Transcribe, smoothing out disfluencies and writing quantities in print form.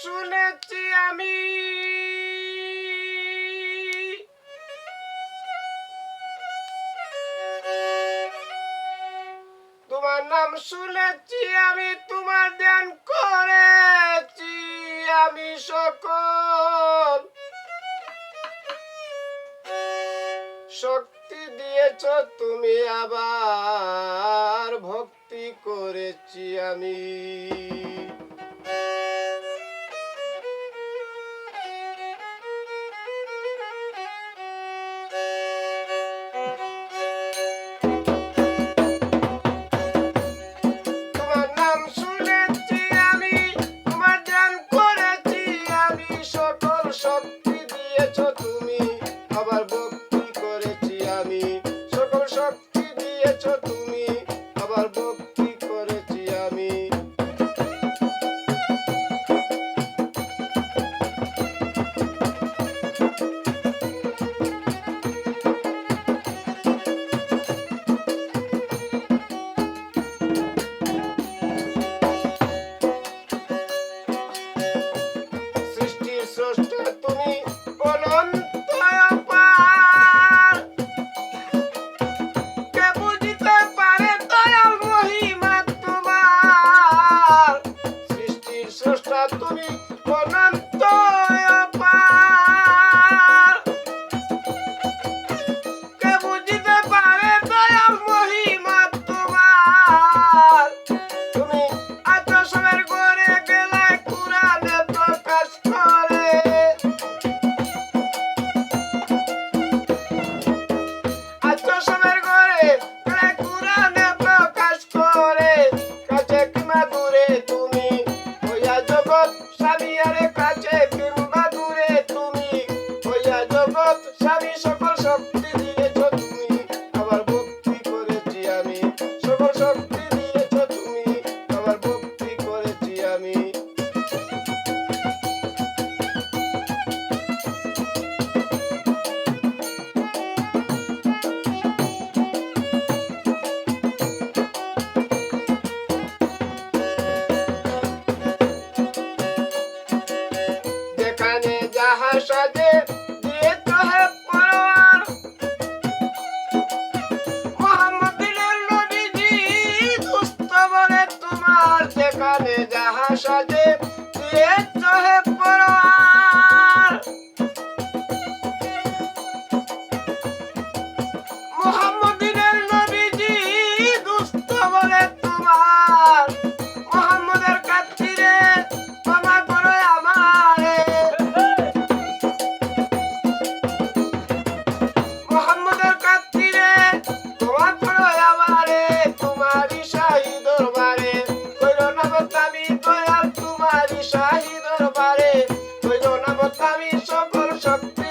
শুনেছি আমি, তোমার নাম শুনেছি আমি, তোমার ধ্যান করেছি আমি সকল। শক্তি দিয়েছ তুমি, আবার ভক্তি করেছি আমি। তোমার নাম শুনেছি আমি, তোমার ধ্যান করেছি আমি সকল। শক্তি দিয়েছ তুমি, আবার ভক্তি করেছি আমি সকল। শক্তি দিয়েছ তুমি, আবার ভক্তি করেছি আমি। সৃষ্টির স্রষ্টা তুমি, অনন্ত অপার। কে বুঝিতে পারে দয়াল মহিমা তোমার। সৃষ্টির স্রষ্টা তুমি, অনন্ত অপার। কে বুঝিতে পারে দয়াল মহিমা তোমার। তুমি আত্মসমের ঘরে গেলায় কুরানে প্রকাশ করে। আত্মসমের ঘরে গেলায় কুরানে প্রকাশ করে। কাছে কিংবা দূরে তুমি হইয়া জগৎ স্বামী, আরে কাছে কিংবা দূরে তুমি হইয়া জগৎ স্বামী। সকল শক্তি দিয়েছ তুমি, আবার ভক্তি করেছি আমি সকল। শক্তি দিয়েছ তুমি, আবার ভক্তি করেছি আমি। যেখানে যাহা সাজে দিয়েছ হে পরোয়ার। মুহাম্মদের নবীজি দুস্থ বলে তোমার। যেখানে যাহা সাজে দিয়েছ হে পরোয়ার। মুহাম্মদের নবীজি দুস্থ বলে তোমার। মুহাম্মদের খাতিরে ক্ষমা করো আমারে। মুহাম্মদের খাতিরে ক্ষমা করো আমারে। তোমারই শাহী দরবারে কইরো না বদনামি দয়াল। তোমারই শাহী দরবারে কইরো না বদনামি। সকল শক্তি